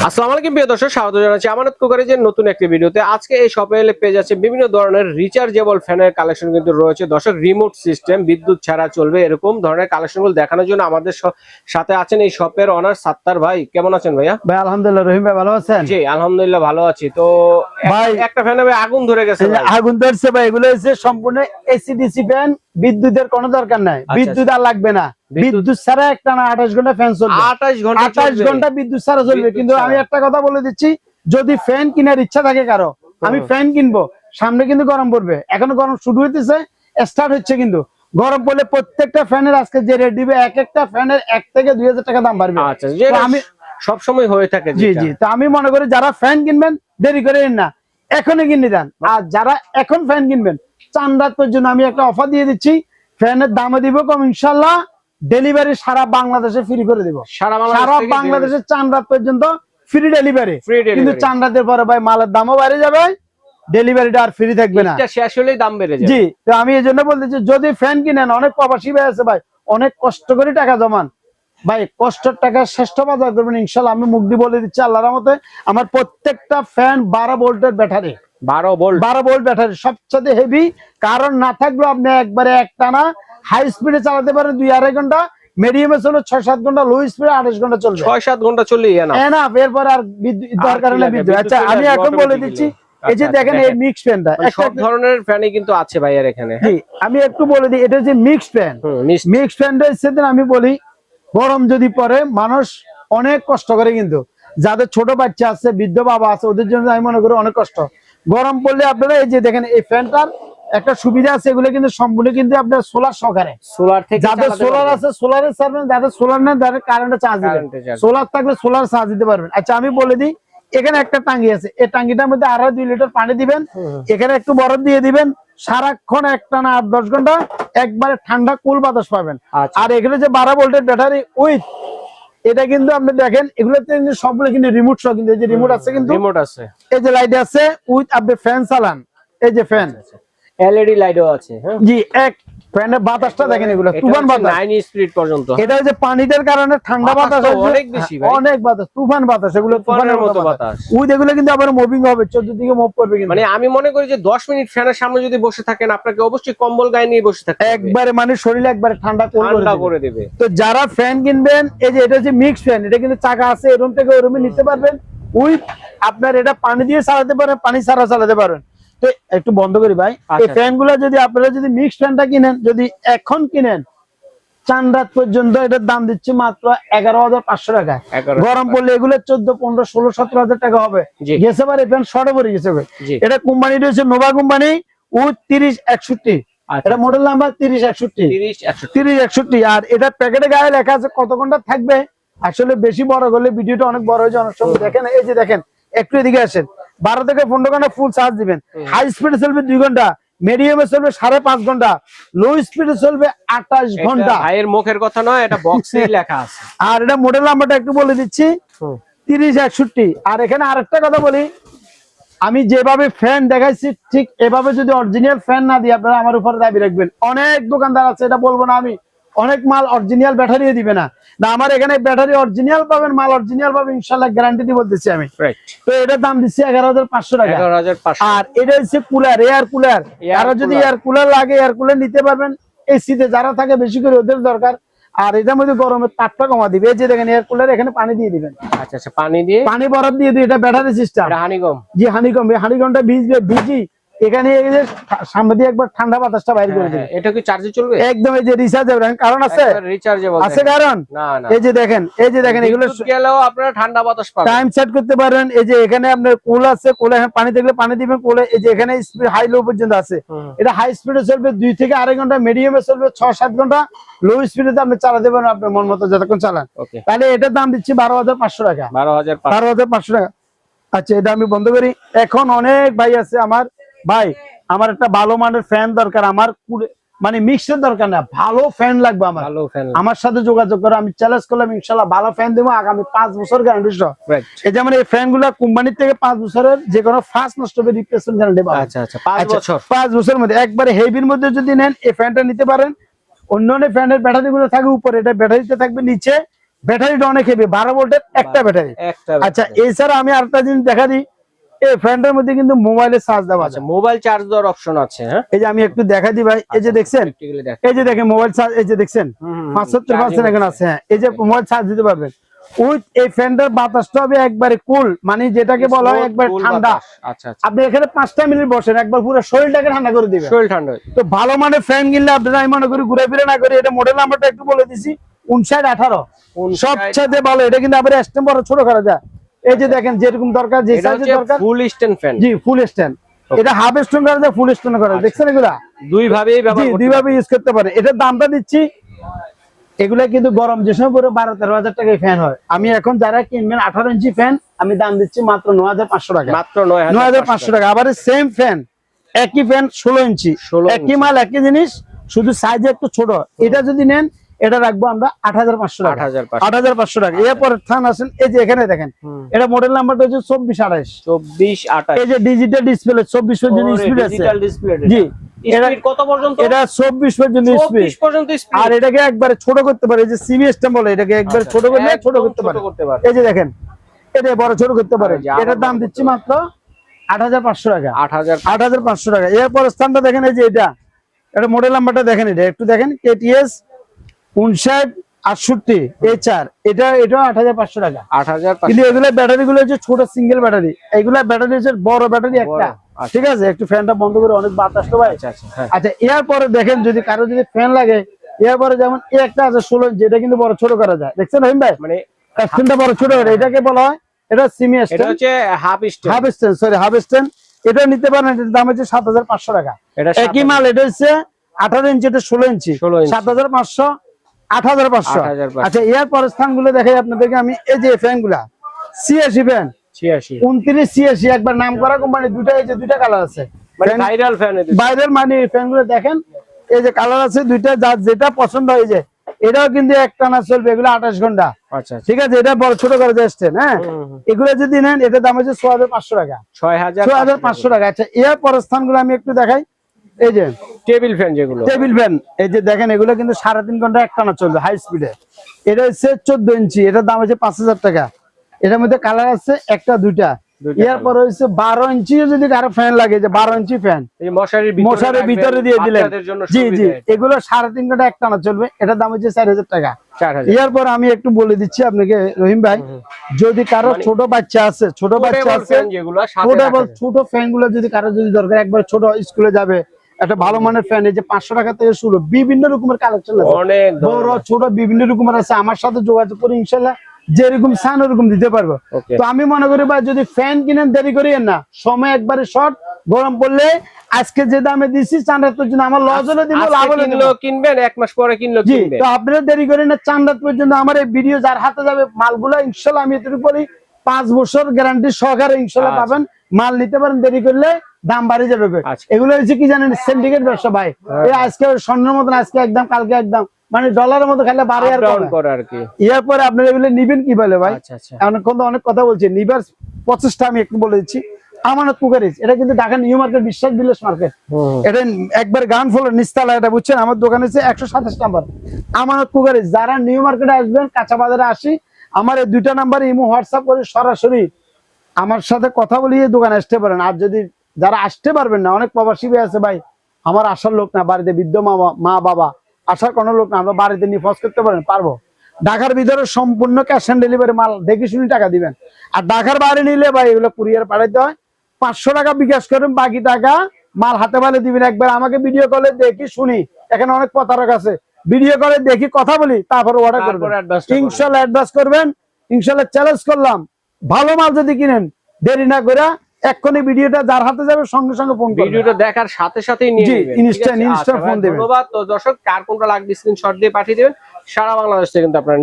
আসসালামু আলাইকুম প্রিয় দর্শক, স্বাগত জানাচ্ছি আমানত কুকারের নতুন একটি ভিডিওতে। আজকে এই শপে পেয়ে যাচ্ছে বিভিন্ন ধরনের রিচার্জেবল ফ্যানের কালেকশন কিন্তু রয়েছে। দর্শক, রিমোট সিস্টেম, বিদ্যুৎ ছাড়া চলবে এরকম ধরনের কালেকশনগুলো দেখানোর জন্য আমাদের সাথে আছেন এই শপের অনার সাত্তার ভাই। কেমন আছেন ভাইয়া? ভাই আলহামদুলিল্লাহ, রহিম ভাই ভালো আছেন? জি আলহামদুলিল্লাহ ভালো আছি। তো ভাই একটা ফ্যানে ভাই আগুন ধরে গেছে। আগুন ধরছে ভাই, এগুলো হচ্ছে সম্পূর্ণ এসিডিসি ফ্যান। বিদ্যুতের কোনো দরকার নাই, বিদ্যুৎ আর লাগবে না। বিদ্যুৎ ছাড়া একটা না 28 ঘন্টা ফ্যান চলবে। 28 ঘন্টা বিদ্যুৎ ছাড়া চলবে। কিন্তু আমি একটা কথা বলে দিচ্ছি, যদি ফ্যান কেনার ইচ্ছা থাকে কারো, আমি ফ্যান কিনবো, সামনে কিন্তু গরম পড়বে। এখনো গরম শুরু হইতেছে, স্টার্ট হচ্ছে। কিন্তু গরম পড়লে প্রত্যেকটা ফ্যানের আজকে যে রেট দিবে, এক একটা ফ্যানের 1 থেকে 2000 টাকা দাম বাড়বে। আচ্ছা, আমি সব সময় হয়ে থাকে। জি জি, তো আমি মনে করি যারা ফ্যান কিনবেন দেরি করেন না, এখনই কিনে দেন। আর যারা এখন ফ্যান কিনবেন, 4 রাত পর্যন্ত আমি একটা অফার দিয়ে দিচ্ছি। ফ্যানের দামে দিব কম, ইনশাল্লাহ ডেলিভারি সারা বাংলাদেশে ফ্রি করে দিব। সারা বাংলাদেশে 4 রাত পর্যন্ত ফ্রি ডেলিভারি। কিন্তু 4 রাতের পরে ভাই মালের দামও বেড়ে যাবে, ডেলিভারিটা আর ফ্রি থাকবে না, শেষ হলেই দাম বেড়ে যাবে। জি, তো আমি এই জন্য বলতেছি, যদি ফ্যান কিনেন, অনেক প্রবাসী ভাই আছে ভাই, অনেক কষ্ট করে টাকা জমান ভাই, কষ্টের টাকা শ্রেষ্ঠ বাজার করবেন ইনশাল্লাহ। আমি মুখ দিয়ে বলে দিচ্ছি আল্লাহর রহমতে, আমার প্রত্যেকটা ফ্যান 12 ভোল্টের ব্যাটারি। 12 ভোল্ট ব্যাটারি সবচেয়ে হেভি। কারণ না থাকলেও আপনি একবারে একটানা হাই স্পিডে চালাতে পারেন 2-2.5 ঘন্টা, মিডিয়ামে চলে 6-7 ঘন্টা, লো স্পিডে 28 ঘন্টা চলবে। 6-7 ঘন্টা চললে এনাফ। এরপর আর দরকার নেই বিদ্যুৎ। আচ্ছা, আমি এখন বলে দিচ্ছি, এই যে দেখেন এই মিক্স ফ্যানটা, সব ধরনের ফ্যানই কিন্তু আছে ভাইয়ার এখানে। জি, আমি একটু বলে দিই, এটা যে মিক্স ফ্যান, মিক্স ফ্যানটা সেদিন আমি বলি, গরম যদি পড়ে মানুষ অনেক কষ্ট করে। কিন্তু যাদের ছোট বাচ্চা আছে, বৃদ্ধ বাবা আছে, ওদের জন্য আমি মনে করি অনেক কষ্ট। গরম পড়লে আপনারা এই যে দেখেন, এই ফ্যানটার একটা সুবিধা আছে, এগুলো কিন্তু সম্পূর্ণ কিন্তু আপনার সোলার সহকারে। সোলার থেকে যাদের সোলার আছে সোলারে চালাবেন, যাদের সোলার নেই তাদের কারেন্টে চার্জ দিবেন। সোলার থাকলে সোলার চার্জ দিতে পারবেন। আচ্ছা, আমি বলে দিই, এখানে একটা টাঙ্গি আছে, এই টাঙ্গিটার মধ্যে আরো 2 লিটার পানি দিবেন, এখানে একটু বরফ দিয়ে দিবেন, সারাক্ষণ একটানা 8-10 ঘন্টা একবারে ঠান্ডা কুল বাতাস পাবেন। আর এখানে যে 12 ভোল্টের ব্যাটারি উইথ, এটা কিন্তু আপনি দেখেন, এগুলোতে সবগুলো কিন্তু রিমোট সহ, কিন্তু এই যে রিমোট আছে, কিন্তু রিমোট আছে, এই যে লাইট আছে উইথ, আপনি ফ্যান চালান, এই যে ফ্যান এলইডি লাইটও আছে। জি, এক ফ্যানের বাতাসটা দেখেন, এগুলো তুফান বাতাস 9 স্পিড পর্যন্ত। এটা যে পানিটার কারণে ঠান্ডা বাতাস অনেক বেশি ভাই, অনেক বাতাস, তুফান বাতাস, এগুলো তুফানের মতো বাতাস। ওই এগুলো কিন্তু আবার মুভিং হবে, 14 দিকে মুভ করবে। কিন্তু মানে আমি মনে করি যে 10 মিনিট ফ্যানের সামনে যদি বসে থাকেন, আপনাকে অবশ্যই কম্বল গায়ে নিয়ে বসে থাকতে হবে, একবারে মানে শরীর একবারে ঠান্ডা করে দেবে। তো যারা ফ্যান কিনবেন, এই যে এটা যে মিক্স ফ্যান, এটা কিন্তু চাকা আছে, এই রুম থেকে ওই রুমে নিতে পারবেন। উইথ আপনার এটা পানি দিয়ে চালাতে পারেন, পানি ছাড়া চালাতে পারেন। তো একটু বন্ধ করি ভাই, এই ফ্যান গুলা যদি আপনারা যদি মিক্স ফ্যানটা কিনেন, যদি এখন কিনেন, 4 রাত পর্যন্ত এটার দাম দিচ্ছে মাত্র 11,500 টাকা। গরম পড়লে এগুলো 14, 15, 16, 17,000 টাকা হবে। গেছে বার এই ফ্যান শর্টে পড়ে গেছে। এটা কোম্পানি রয়েছে নোভা কোম্পানি, উইথ 3061। এটা মডেল নাম্বার 3061। আর এটা প্যাকেটে গায়ে লেখা আছে কত ঘন্টা থাকবে। আসলে বেশি বড় করলে ভিডিওটা অনেক বড় হয়ে যায় অনেক সময়। দেখেন, এই যে দেখেন, একটু এদিকে আসেন, 12 থেকে 15 ঘন্টা ফুল চার্জ দিবেন। হাই স্পিডে চলবে 2 ঘন্টা, মিডিয়ামে চলবে 5.5 ঘন্টা, লো স্পিডে চলবে 28 ঘন্টা। ভাইয়ের মুখের কথা নয়, এটা বক্সেই লেখা আছে। আর এটা মডেল নাম্বারটা একটু বলে দিচ্ছি, 3061। আর এখানে আরেকটা কথা বলি, আমি যেভাবে ফ্যান দেখাইছি ঠিক এভাবে যদি অরিজিনাল ফ্যান না দিয়ে আপনারা আমার উপরে দাবি রাখবেন। অনেক দোকানদার আছে, এটা বলবো না আমি, অনেক মাল অরিজিনাল ব্যাটারিও দিবে না। না, আমার এখানে ব্যাটারি অরিজিনাল পাবেন, মাল অরিজিনাল পাবেন ইনশাআল্লাহ, গ্যারান্টি দিয়ে বলতেছি আমি। তো এটার দাম দিচ্ছি 11,500 টাকা। আর এটা হচ্ছে কুলার, এয়ার কুলার। আর যদি এয়ার কুলার লাগে, এয়ার কুলার নিতে পারবেন। এসিতে যারা থাকে বেশি করে ওদের দরকার। আর এটার মধ্যে গরমের তাপটা কমা দিবে। এই যে দেখেন এয়ার কুলার, এখানে পানি দিয়ে দিবেন। আচ্ছা আচ্ছা, পানি বরফ দিয়ে দিই, এটা ব্যাটারি সিস্টেম। হানিকম, জি হানিকম। এই হানিকমটা ভিজি এখানে সামনে দিয়ে একবার ঠান্ডা বাতাসটা বাইরে করে দিবে। এটা কি চার্জে চলবে? একদম, এই যে রিচার্জেবল। কারণ আছে, রিচার্জেবল আছে কারণ এই যে দেখেন, এগুলো গেলেও আপনারা ঠান্ডা বাতাস পাবেন, টাইম সেট করতে পারেন। এই যে এখানে আপনার কুল আছে, কুলে পানি থাকলে পানি দিবেন কুলে। এই যে এখানে স্পিড হাই লো পর্যন্ত আছে। এটা হাই স্পিডে চলবে 2 থেকে 2.5 ঘন্টা, মিডিয়ামে চলবে 6-7 ঘন্টা, লো স্পিডে আপনি চালাতে পারেন আপনার মন মতো যতক্ষণ চালান। তাহলে এটার দাম দিচ্ছি 12,500 টাকা। 12,500 টাকা। আচ্ছা, এটা আমি বন্ধ করি। এখন অনেক ভাই আছে আমার, ভাই আমার একটা ভালো মানের ফ্যান দরকার, আমার মানে মিক্সের দরকার না, ভালো ফ্যান লাগবে আমার, আমার সাথে যোগাযোগ করে। আমি চ্যালেঞ্জ করলাম ইনশাআল্লাহ ভালো ফ্যান দেবো, আগামী 5 বছর গ্যারান্টি সহ। এই যেমন এই ফ্যান গুলা কোম্পানির থেকে 5 বছরের যে কোনো ফার্স্ট নষ্ট হবে রিপ্লেসমেন্ট গ্যারান্টি পাবেন। আচ্ছা আচ্ছা, 5 বছরের মধ্যে একবারে হেভির মধ্যে যদি নেন, এই ফ্যানটা নিতে পারেন। অন্যান্য ফ্যানের ব্যাটারি গুলো থাকে উপরে, এটা ব্যাটারিতে থাকবে নিচে। ব্যাটারিটা অনেক হেভি, 12 ভোল্টের একটা ব্যাটারি। আচ্ছা এছাড়া আমি আরেকটা জিনিস দেখা দিই, এই ফ্যানটার মধ্যে কিন্তু মোবাইলের চার্জ দেওয়া আছে, মোবাইল চার্জ দেওয়ার অপশন আছে। হ্যাঁ, এই যে আমি একটু দেখা দিই ভাই, এই যে দেখছেন, এই যে দেখেন মোবাইল চার্জ, এই যে দেখছেন 75% এখানে আছে। হ্যাঁ, এই যে মোবাইল চার্জ দিতে পারবেন উইথ এই ফ্যানটার বাতাসটা হবে একবারে কুল, মানে যেটাকে বলা হয় একবার ঠান্ডা। আচ্ছা, আপনি এখানে 5টা মিনিট বসেন, একবার পুরো শরীরটাকে ঠান্ডা করে দিবেন। শরীর ঠান্ডা। তো ভালো মানের ফ্যান কিনলে আপনারা আমি মনে করি ঘুরে ফিরে না করে, এটা মডেল নাম্বারটা একটু বলে দিছি 5918, সবচেয়ে ভালো। এটা কিন্তু আবার স্ট্যান্ড বড় ছোট করা যায়। এই যে দেখেন যেরকম দরকার, যে সাইজের দরকার, ফুল স্ট্যান্ড ফ্যান। জি ফুল স্ট্যান্ড। এটা হাফ স্ট্যান্ড করা যায়, ফুল স্ট্যান্ড করা যায়। দেখছেন এগুলা দুই ভাবেই ব্যবহার করতে, দুই ভাবে ইউজ করতে পারে। এটার দামটা দিচ্ছি, এগুলা কিন্তু গরম যে সময় পুরো 12-13 হাজার টাকায় ফ্যান হয়। আমি এখন যারা কিনবেন 18 ইঞ্চি ফ্যান, আমি দাম দিচ্ছি মাত্র 9500 টাকা, মাত্র 9500 টাকা। আবার সেম ফ্যান, একই ফ্যান 16 ইঞ্চি, একই মাল একই জিনিস, শুধু সাইজে একটু ছোট। এটা যদি নেন এটা রাখবো আমরা 8500 টাকা, 8500 টাকা। এরপর থান আসেন, এই যে এখানে দেখেন, এটা মডেল নাম্বারটা হচ্ছে 2428। এই যে ডিজিটাল ডিসপ্লে 24 পর্যন্ত স্পিড আছে। জি, স্পিড কত পর্যন্ত? এটা 24 পর্যন্ত স্পিড। আর এটাকে একবারে ছোট করতে পারে, এই যে সিমি স্ট্যাম্প বলে, এটাকে একবারে ছোট করলে ছোট করতে পারে। এই যে দেখেন, এটা বড় ছোট করতে পারে। এটার দাম দিচ্ছি মাত্র 8500 টাকা, 8500 টাকা। এরপর স্থানটা দেখেন, এই যে এটা মডেল নাম্বারটা দেখেন, এটা একটু দেখেন, KTS 5968 HR, এটা 8500 টাকা। কিন্তু এগুলো ব্যাটারি গুলো হচ্ছে ছোট সিঙ্গেল ব্যাটারি, এইগুলা ব্যাটারি হচ্ছে বড় ব্যাটারি একটা। ঠিক আছে, একটু ফ্যানটা বন্ধ করে, অনেক বাতাস তো ভাই। আচ্ছা এরপরে দেখেন, যদি কারো যদি ফ্যান লাগে, এরপরে যেমন এই একটা আছে 16 ইঞ্চি, এটা কিন্তু বড় ছোট করা যায়। দেখছেন রহিম ভাই, মানে স্ট্যান্ডটা বড় ছোট করে, এটাকে বলা হয় এটা সিমি স্ট্যান্ড, এটা হচ্ছে half stand, sorry half stand. এটা নিতে পারেন, এটার দাম হচ্ছে 7500 টাকা। একই মাল, এটা হচ্ছে 18 ইঞ্চি, এটা 16 ইঞ্চি, 7500, 8500। আচ্ছা এরপরের স্থানগুলো দেখাই আপনাদেরকে আমি। এই যে ফ্যান গুলা 86 ফ্যান, 2986, একবার নাম করা কোম্পানি, দুইটা, এই যে দুইটা কালার আছে, ভাইরাল ফ্যান, ভাইরাল মানে ফ্যান গুলো দেখেন, এই যে কালার আছে দুইটা, যার যেটা পছন্দ হয়ে যায়। এটাও কিন্তু একটানা চলবে, এগুলো 28 ঘন্টা। আচ্ছা ঠিক আছে, এটা বড় ছোট করে যাচ্ছে। হ্যাঁ, এগুলো যদি নেন এটার দাম হচ্ছে 6500 টাকা, 6500 টাকা। আচ্ছা এর পরের স্থানগুলো আমি একটু দেখাই। এই যে টেবিল ফ্যান, যেগুলো টেবিল ফ্যান, এই যে দেখেন, এগুলো কিন্তু 3.5 ঘন্টা একটানা চলবে হাই স্পিডে। এটা হচ্ছে 14 ইঞ্চি, এটার দাম হচ্ছে 5000 টাকা। এটার মধ্যে কালার আছে একটা দুইটা। এরপর হচ্ছে 12 ইঞ্চি, যদি কারো ফ্যান লাগে, যে 12 ইঞ্চি ফ্যান মশারির ভিতরে দিয়ে দিলেন। জি জি, এগুলো 3.5 ঘন্টা একটানা চলবে, এটার দাম হচ্ছে 4000 টাকা। এরপর আমি একটু বলে দিচ্ছি আপনাকে রহিম ভাই, যদি কারো ছোট বাচ্চা আছে, ছোট ফ্যান গুলো যদি কারো যদি দরকার, একবার ছোট স্কুলে যাবে, একটা ভালো মানের ফ্যান, এই যে 500 টাকা থেকে শুরু, বিভিন্ন রকমের কালেকশন আছে, বড় ছোট বিভিন্ন রকমের আছে। আমার সাথে যোগাযোগ করে ইনশাল্লাহ যেরকম চান ওরকম দিতে পারবো। তো আমি মনে করি ভাই, যদি ফ্যান কিনেন দেরি করিয়েন না, সময় একবারে শর্ট, গরম পড়লে আজকে যে দামে দিচ্ছি চান্দাত পর্যন্ত আমার লস হলে দিব, লাভ হলে কিনবেন, 1 মাস পরে কিনলো কিনবেন। তো আপনারা দেরি করেন না, চান্দাত পর্যন্ত আমার এই ভিডিও যার হাতে যাবে মালগুলো ইনশাল্লাহ আমি এটুকু বলি 5 বছর গ্যারান্টি সহকারে ইনশাল্লাহ পাবেন। মাল নিতে পারেন, দেরি করলে দাম বাড়িয়ে যাবে। এগুলো হচ্ছে কি জানেন, সিন্ডিকেট ব্যবসা ভাই। এই আজকে স্বর্ণের মতন, আজকে একদম কালকে একদম, মানে ডলারের মতো খাইলে বাড়ে আর কমে আর কি। এরপরে আপনারা এগুলো নিবেন কি বলে ভাই, এখন তো অনেক কথা বলছি, নিবার প্রচেষ্টা আমি একটু বলে দিচ্ছি। আমানত কুকারিজ, এটা কিন্তু ঢাকা নিউ মার্কেট, বিশ্বাস বিলেস মার্কেট, এটা একবার গান ফলোর নিস্তালা, এটা বুঝছেন। আমার দোকান হচ্ছে 127 নাম্বার আমানত কুকারিজ। যারা নিউ মার্কেটে আসবেন, কাঁচা বাজারে আসি, আমার এই 2টা নাম্বারে ইমো হোয়াটসঅ্যাপ করে সরাসরি আমার সাথে কথা বলিয়ে দোকানে আসতে পারেন। আর যদি যারা আসতে পারবেন না, অনেক প্রবাসী আছে ভাই, আমার আসার লোক না, বাড়িতে বৃদ্ধ মা বাবা, আসার কোনো লোক না, আমরা বাড়িতে নিয়ে ফস করতে পারেন, পারবো। ঢাকার ভিতরে সম্পূর্ণ ক্যাশ অন ডেলিভারি, মাল দেখে শুনে টাকা দিবেন। আর ঢাকার বাইরে নিলে ভাই এগুলো কুরিয়ার পাঠাইতে হয়, 500 টাকা বিকাশ করেন, বাকি টাকা মাল হাতে পালে দিবেন। একবার আমাকে ভিডিও কলে দেখি শুনি, এখানে অনেক প্রতারক আছে, ভিডিও কলে দেখি কথা বলি, তারপর অর্ডার করবেন, ইনশাল্লাহ অ্যাডভান্স করবেন, ইনশাল্লাহ চ্যালেঞ্জ করলাম। ভালো মাল যদি কিনেন, দেরি না করে এক্ষুনি ভিডিওটা যার হাতে যাবে সঙ্গে সঙ্গে ফোন করবেন, ভিডিওটা দেখার সাথে সাথেই নিয়ে নেবেন, ইনস্ট্যান্ট ফোন দিবেন। ধন্যবাদ। তো দর্শক, কার কোনটা লাগবে স্ক্রিনশট দিয়ে পাঠিয়ে দিবেন, সারা বাংলাদেশ থেকে কিন্তু আপনারা